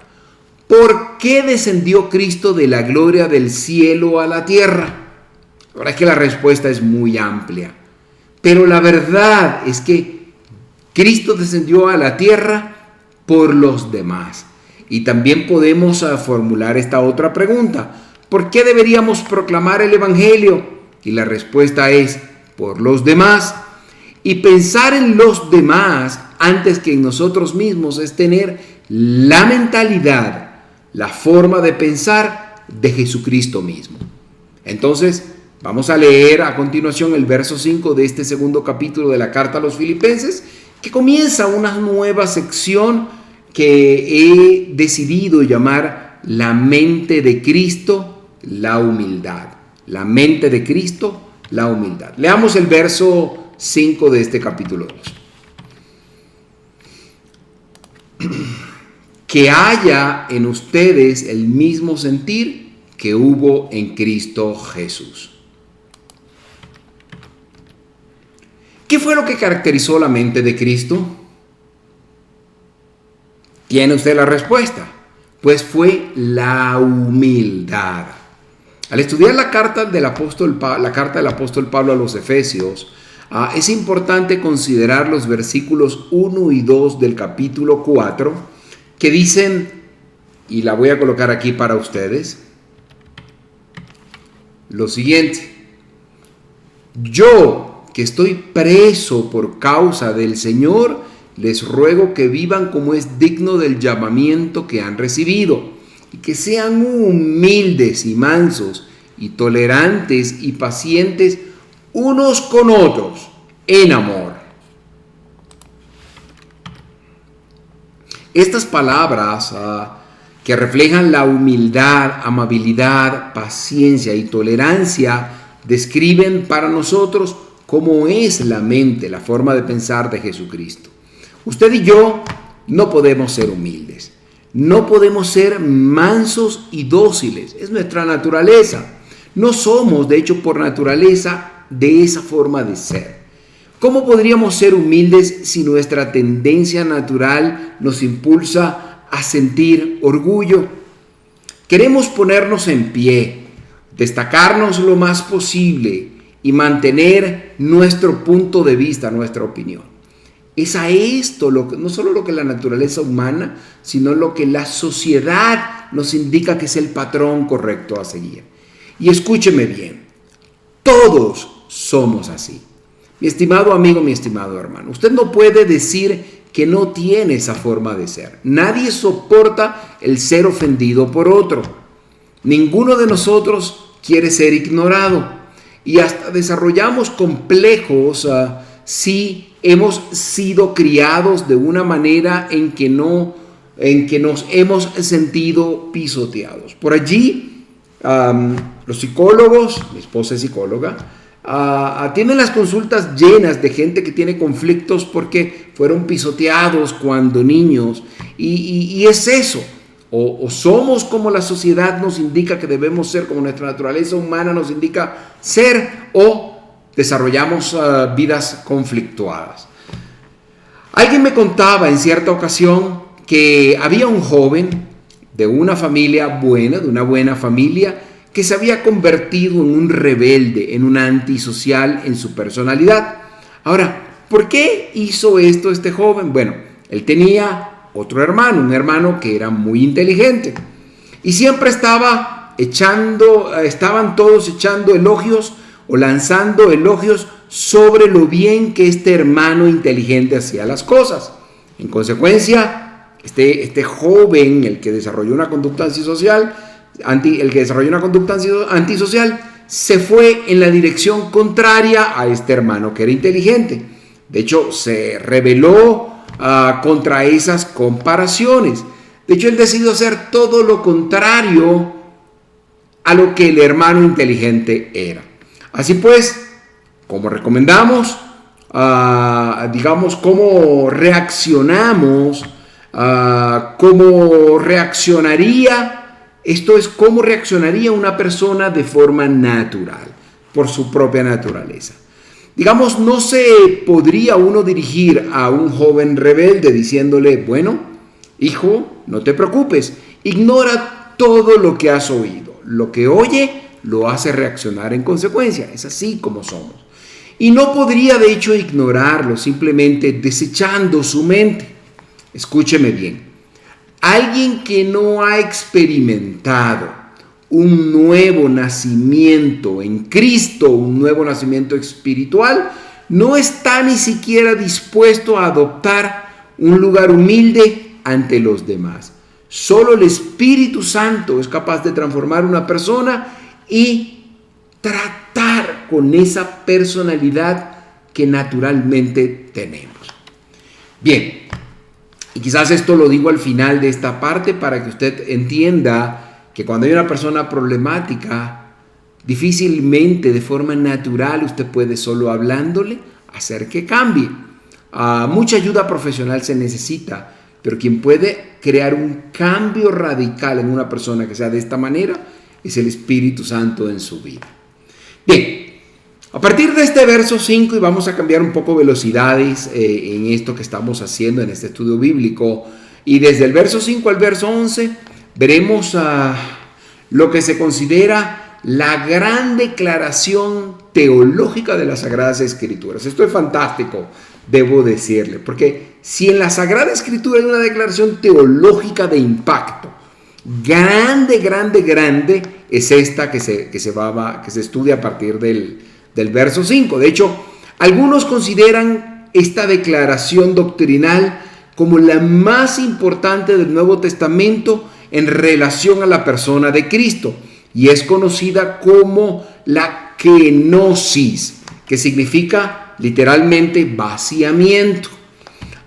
¿por qué descendió Cristo de la gloria del cielo a la tierra? La verdad es que la respuesta es muy amplia, pero la verdad es que Cristo descendió a la tierra por los demás. Y también podemos formular esta otra pregunta: ¿por qué deberíamos proclamar el Evangelio? Y la respuesta es por los demás. Y pensar en los demás antes que en nosotros mismos es tener la mentalidad, la forma de pensar de Jesucristo mismo. Entonces, vamos a leer a continuación el verso 5 de este segundo capítulo de la carta a los Filipenses, que comienza una nueva sección que he decidido llamar la mente de Cristo, la humildad. La mente de Cristo, la humildad. Leamos el verso 5 de este capítulo 2. Que haya en ustedes el mismo sentir que hubo en Cristo Jesús. ¿Qué fue lo que caracterizó la mente de Cristo? ¿Tiene usted la respuesta? Pues fue la humildad. Al estudiar la carta del apóstol Pablo a los Efesios, es importante considerar los versículos 1 y 2 del capítulo 4, que dicen, y la voy a colocar aquí para ustedes, lo siguiente: yo, que estoy preso por causa del Señor, les ruego que vivan como es digno del llamamiento que han recibido, y que sean humildes y mansos y tolerantes y pacientes unos con otros en amor. Estas palabras que reflejan la humildad, amabilidad, paciencia y tolerancia describen para nosotros cómo es la mente, la forma de pensar de Jesucristo. Usted y yo no podemos ser humildes, no podemos ser mansos y dóciles, es nuestra naturaleza. No somos, de hecho, por naturaleza de esa forma de ser. ¿Cómo podríamos ser humildes si nuestra tendencia natural nos impulsa a sentir orgullo? Queremos ponernos en pie, destacarnos lo más posible y mantener nuestro punto de vista, nuestra opinión. Es a esto no solo lo que la naturaleza humana, sino lo que la sociedad nos indica que es el patrón correcto a seguir. Y escúcheme bien, todos somos así. Mi estimado amigo, mi estimado hermano, usted no puede decir que no tiene esa forma de ser. Nadie soporta el ser ofendido por otro. Ninguno de nosotros quiere ser ignorado. Y hasta desarrollamos complejos si hemos sido criados de una manera en que nos hemos sentido pisoteados. Por allí, los psicólogos, mi esposa es psicóloga, tienen las consultas llenas de gente que tiene conflictos porque fueron pisoteados cuando niños. Y es eso. O somos como la sociedad nos indica que debemos ser, como nuestra naturaleza humana nos indica ser, o desarrollamos vidas conflictuadas. Alguien me contaba en cierta ocasión que había un joven de una familia buena, de una buena familia, que se había convertido en un rebelde, en un antisocial en su personalidad. Ahora, ¿por qué hizo esto este joven? Bueno, él tenía otro hermano, un hermano que era muy inteligente, y siempre estaban todos echando elogios o lanzando elogios sobre lo bien que este hermano inteligente hacía las cosas. En consecuencia, este joven, el que desarrolló una conducta antisocial, se fue en la dirección contraria a este hermano que era inteligente. De hecho, se rebeló contra esas comparaciones. De hecho, él decidió hacer todo lo contrario a lo que el hermano inteligente era. Así pues, como recomendamos, cómo reaccionamos, cómo reaccionaría Esto es cómo reaccionaría una persona de forma natural, por su propia naturaleza. Digamos, no se podría uno dirigir a un joven rebelde diciéndole, bueno, hijo, no te preocupes, ignora todo lo que has oído. Lo que oye lo hace reaccionar en consecuencia. Es así como somos. Y no podría de hecho ignorarlo, simplemente desechando su mente. Escúcheme bien. Alguien que no ha experimentado un nuevo nacimiento en Cristo, un nuevo nacimiento espiritual, no está ni siquiera dispuesto a adoptar un lugar humilde ante los demás. Solo el Espíritu Santo es capaz de transformar una persona y tratar con esa personalidad que naturalmente tenemos. Bien, y quizás esto lo digo al final de esta parte para que usted entienda que cuando hay una persona problemática, difícilmente de forma natural usted puede solo hablándole hacer que cambie. Mucha ayuda profesional se necesita, pero quien puede crear un cambio radical en una persona que sea de esta manera es el Espíritu Santo en su vida. Bien, a partir de este verso 5, y vamos a cambiar un poco velocidades en esto que estamos haciendo en este estudio bíblico, y desde el verso 5 al verso 11, veremos lo que se considera la gran declaración teológica de las Sagradas Escrituras. Esto es fantástico, debo decirle, porque si en la Sagrada Escritura hay una declaración teológica de impacto, grande, es esta que se estudia a partir del verso 5. De hecho, algunos consideran esta declaración doctrinal como la más importante del Nuevo Testamento en relación a la persona de Cristo, y es conocida como la kenosis, que significa literalmente vaciamiento.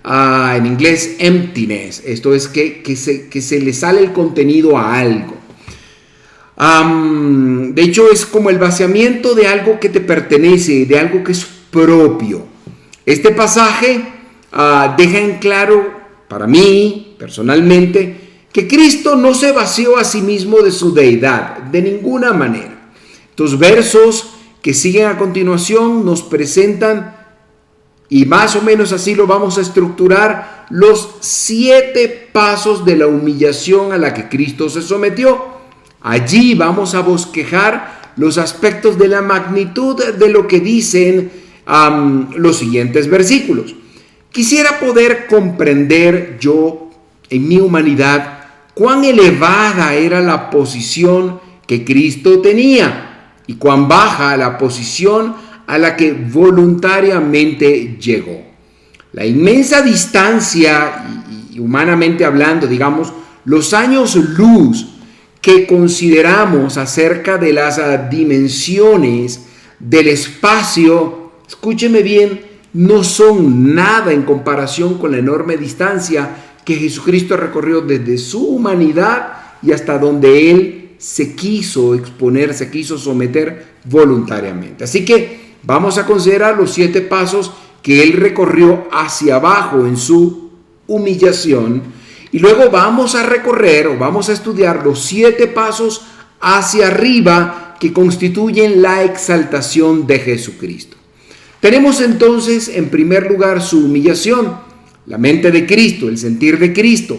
En inglés emptiness, esto es que se le sale el contenido a algo. De hecho es como el vaciamiento de algo que te pertenece, de algo que es propio. Este pasaje deja en claro, para mí personalmente, que Cristo no se vació a sí mismo de su deidad, de ninguna manera. Estos versos que siguen a continuación nos presentan, y más o menos así lo vamos a estructurar, los 7 pasos de la humillación a la que Cristo se sometió. Allí vamos a bosquejar los aspectos de la magnitud de lo que dicen los siguientes versículos. Quisiera poder comprender yo, en mi humanidad, cuán elevada era la posición que Cristo tenía y cuán baja la posición a la que voluntariamente llegó. La inmensa distancia, y humanamente hablando, digamos, los años luz que consideramos acerca de las dimensiones del espacio, escúcheme bien, no son nada en comparación con la enorme distancia que Jesucristo recorrió desde su humanidad y hasta donde Él se quiso exponer, se quiso someter voluntariamente. Así que vamos a considerar los 7 pasos que Él recorrió hacia abajo en su humillación, y luego vamos a recorrer o vamos a estudiar los 7 pasos hacia arriba que constituyen la exaltación de Jesucristo. Tenemos entonces en primer lugar su humillación, la mente de Cristo, el sentir de Cristo.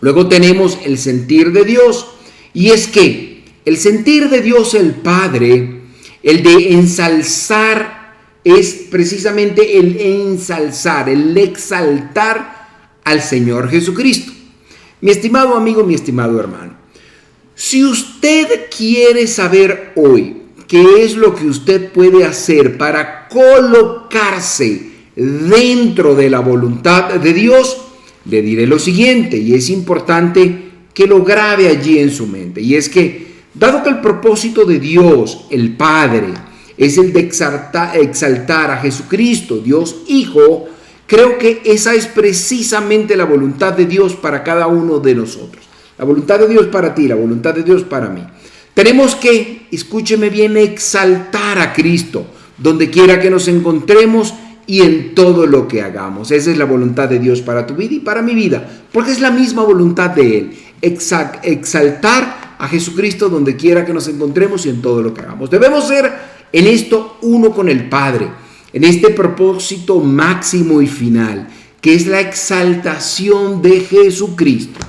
Luego tenemos el sentir de Dios, y es que el sentir de Dios el Padre, el de ensalzar, es precisamente el ensalzar, el exaltar al Señor Jesucristo. Mi estimado amigo, mi estimado hermano, si usted quiere saber hoy qué es lo que usted puede hacer para colocarse dentro de la voluntad de Dios, le diré lo siguiente, y es importante que lo grabe allí en su mente, y es que, dado que el propósito de Dios, el Padre, es el de exaltar a Jesucristo, Dios Hijo, creo que esa es precisamente la voluntad de Dios para cada uno de nosotros. La voluntad de Dios para ti, la voluntad de Dios para mí. Tenemos que, escúcheme bien, exaltar a Cristo donde quiera que nos encontremos y en todo lo que hagamos. Esa es la voluntad de Dios para tu vida y para mi vida, porque es la misma voluntad de Él, exaltar a Jesucristo donde quiera que nos encontremos y en todo lo que hagamos. Debemos ser en esto uno con el Padre, en este propósito máximo y final, que es la exaltación de Jesucristo.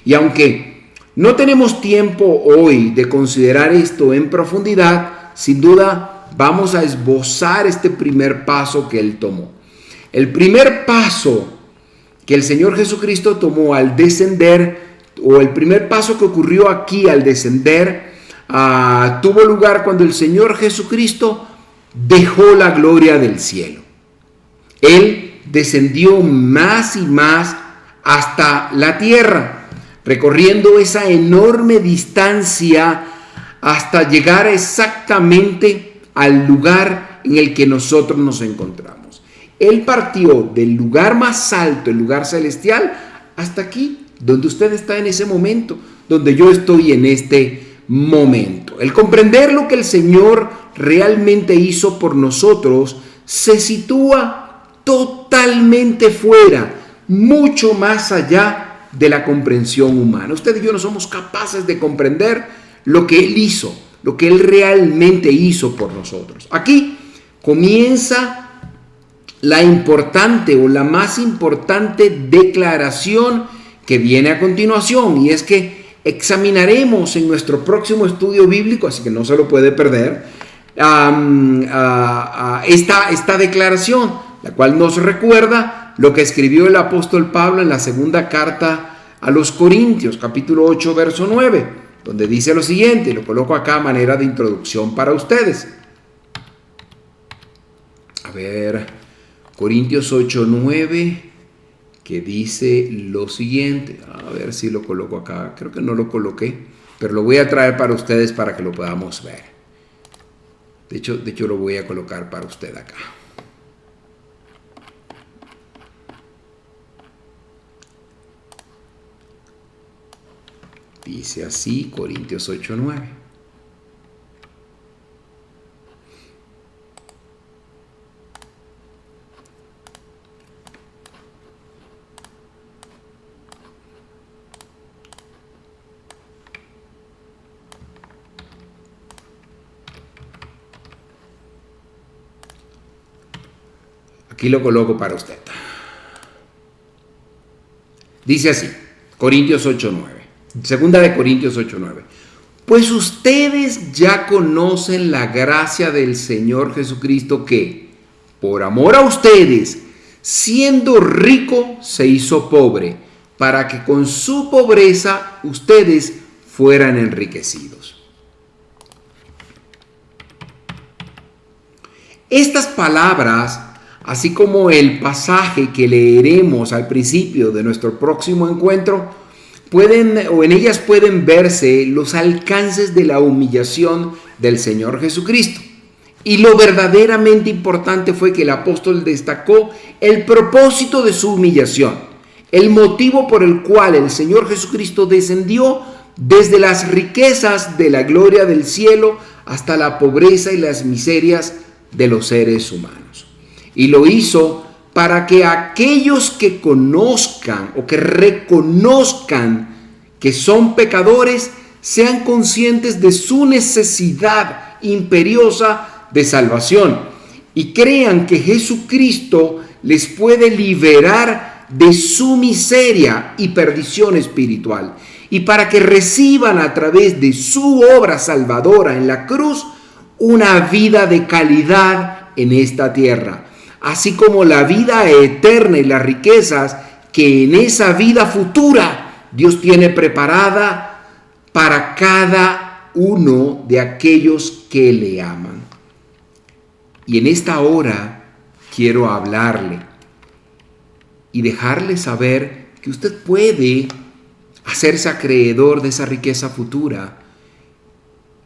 Y aunque no tenemos tiempo hoy de considerar esto en profundidad, sin duda vamos a esbozar este primer paso que Él tomó. El primer paso que el Señor Jesucristo tomó al descender, o el primer paso que ocurrió aquí al descender, tuvo lugar cuando el Señor Jesucristo dejó la gloria del cielo. Él descendió más y más hasta la tierra, recorriendo esa enorme distancia hasta llegar exactamente al lugar en el que nosotros nos encontramos. Él partió del lugar más alto, el lugar celestial, hasta aquí, donde usted está en ese momento, donde yo estoy en este momento. El comprender lo que el Señor realmente hizo por nosotros se sitúa totalmente fuera, mucho más allá de la comprensión humana. Usted y yo no somos capaces de comprender lo que Él hizo, lo que Él realmente hizo por nosotros. Aquí comienza la importante o la más importante declaración que viene a continuación, y es que examinaremos en nuestro próximo estudio bíblico, así que no se lo puede perder, esta declaración, la cual nos recuerda lo que escribió el apóstol Pablo en la segunda carta a los Corintios, capítulo 8, verso 9, donde dice lo siguiente, lo coloco acá a manera de introducción para ustedes. A ver, Corintios 8, 9, que dice lo siguiente. A ver si lo coloco acá. Creo que no lo coloqué, pero lo voy a traer para ustedes para que lo podamos ver. De hecho lo voy a colocar para usted acá. Dice así, Corintios 8, 9. Aquí lo coloco para usted. Dice así, Corintios 8:9. Segunda de Corintios 8:9. Pues ustedes ya conocen la gracia del Señor Jesucristo que, por amor a ustedes, siendo rico, se hizo pobre, para que con su pobreza ustedes fueran enriquecidos. Estas palabras, así como el pasaje que leeremos al principio de nuestro próximo encuentro, en ellas pueden verse los alcances de la humillación del Señor Jesucristo. Y lo verdaderamente importante fue que el apóstol destacó el propósito de su humillación, el motivo por el cual el Señor Jesucristo descendió desde las riquezas de la gloria del cielo hasta la pobreza y las miserias de los seres humanos. Y lo hizo para que aquellos que conozcan o que reconozcan que son pecadores sean conscientes de su necesidad imperiosa de salvación y crean que Jesucristo les puede liberar de su miseria y perdición espiritual, y para que reciban a través de su obra salvadora en la cruz una vida de calidad en esta tierra, así como la vida eterna y las riquezas que en esa vida futura Dios tiene preparada para cada uno de aquellos que le aman. Y en esta hora quiero hablarle y dejarle saber que usted puede hacerse acreedor de esa riqueza futura,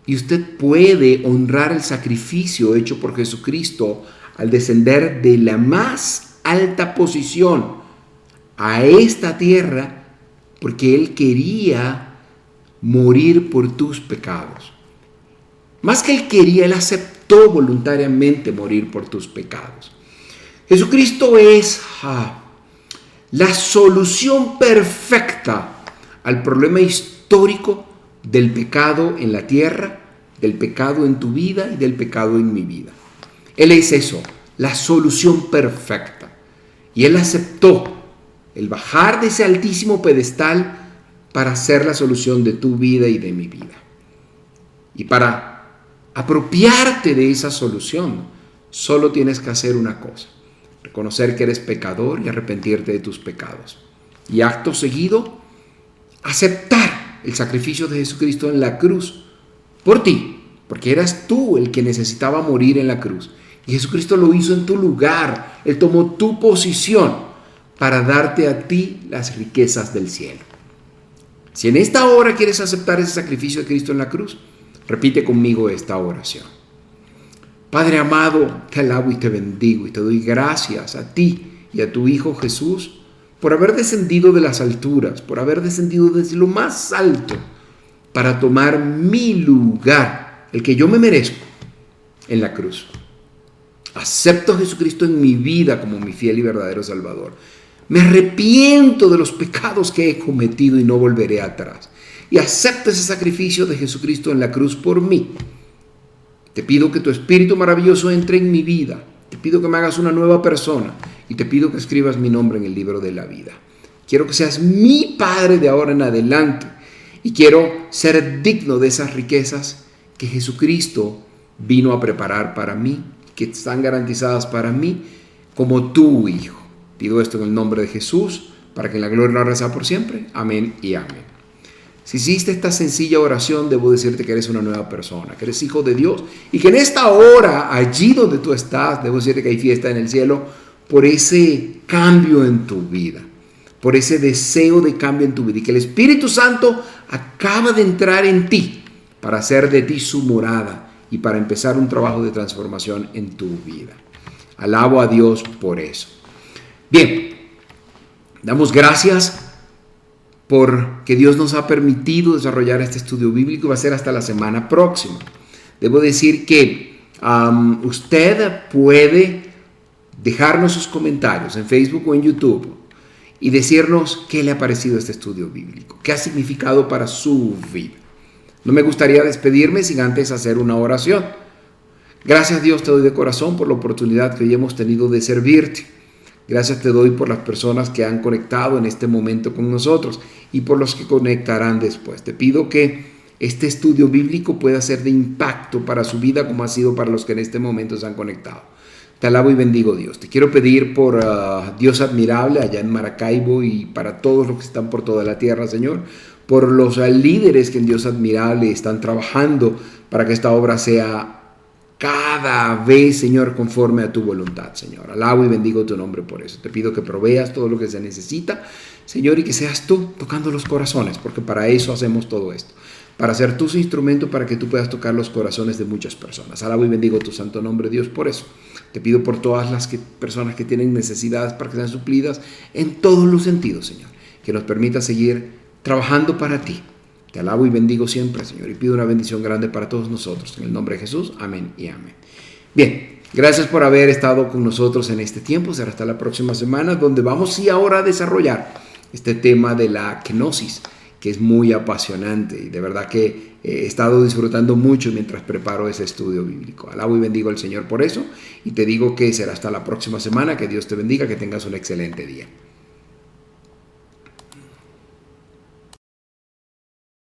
y usted puede honrar el sacrificio hecho por Jesucristo al descender de la más alta posición a esta tierra, porque Él quería morir por tus pecados. Más que Él quería, Él aceptó voluntariamente morir por tus pecados. Jesucristo es la solución perfecta al problema histórico del pecado en la tierra, del pecado en tu vida y del pecado en mi vida. Él es eso, la solución perfecta. Y Él aceptó el bajar de ese altísimo pedestal para ser la solución de tu vida y de mi vida. Y para apropiarte de esa solución, solo tienes que hacer una cosa: reconocer que eres pecador y arrepentirte de tus pecados. Y acto seguido, aceptar el sacrificio de Jesucristo en la cruz por ti, porque eras tú el que necesitaba morir en la cruz. Y Jesucristo lo hizo en tu lugar. Él tomó tu posición para darte a ti las riquezas del cielo. Si en esta hora quieres aceptar ese sacrificio de Cristo en la cruz, repite conmigo esta oración. Padre amado, te alabo y te bendigo y te doy gracias a ti y a tu Hijo Jesús por haber descendido de las alturas, por haber descendido desde lo más alto para tomar mi lugar, el que yo me merezco, en la cruz. Acepto a Jesucristo en mi vida como mi fiel y verdadero Salvador. Me arrepiento de los pecados que he cometido y no volveré atrás. Y acepto ese sacrificio de Jesucristo en la cruz por mí. Te pido que tu Espíritu maravilloso entre en mi vida. Te pido que me hagas una nueva persona. Y te pido que escribas mi nombre en el libro de la vida. Quiero que seas mi Padre de ahora en adelante. Y quiero ser digno de esas riquezas que Jesucristo vino a preparar para mí, que están garantizadas para mí como tu Hijo. Pido esto en el nombre de Jesús, para que la gloria y la honra sea por siempre. Amén y amén. Si hiciste esta sencilla oración, debo decirte que eres una nueva persona, que eres hijo de Dios y que en esta hora, allí donde tú estás, debo decirte que hay fiesta en el cielo por ese cambio en tu vida, por ese deseo de cambio en tu vida, y que el Espíritu Santo acaba de entrar en ti para hacer de ti su morada y para empezar un trabajo de transformación en tu vida. Alabo a Dios por eso. Bien, damos gracias porque Dios nos ha permitido desarrollar este estudio bíblico. Va a ser hasta la semana próxima. Debo decir que usted puede dejarnos sus comentarios en Facebook o en YouTube y decirnos qué le ha parecido este estudio bíblico, qué ha significado para su vida. No me gustaría despedirme sin antes hacer una oración. Gracias, Dios, te doy de corazón por la oportunidad que hoy hemos tenido de servirte. Gracias te doy por las personas que han conectado en este momento con nosotros y por los que conectarán después. Te pido que este estudio bíblico pueda ser de impacto para su vida como ha sido para los que en este momento se han conectado. Te alabo y bendigo, Dios. Te quiero pedir por Dios Admirable allá en Maracaibo y para todos los que están por toda la tierra, Señor, por los líderes que en Dios Admirable están trabajando para que esta obra sea cada vez, Señor, conforme a tu voluntad, Señor. Alabo y bendigo tu nombre por eso. Te pido que proveas todo lo que se necesita, Señor, y que seas tú tocando los corazones, porque para eso hacemos todo esto, para ser tus instrumentos, para que tú puedas tocar los corazones de muchas personas. Alabo y bendigo tu santo nombre, Dios, por eso. Te pido por todas las personas que tienen necesidades para que sean suplidas en todos los sentidos, Señor, que nos permita seguir trabajando para ti. Te alabo y bendigo siempre, Señor, y pido una bendición grande para todos nosotros. En el nombre de Jesús, amén y amén. Bien, gracias por haber estado con nosotros en este tiempo. Será hasta la próxima semana, donde vamos ahora a desarrollar este tema de la kenosis, que es muy apasionante y de verdad que he estado disfrutando mucho mientras preparo ese estudio bíblico. Alabo y bendigo al Señor por eso y te digo que será hasta la próxima semana. Que Dios te bendiga, que tengas un excelente día.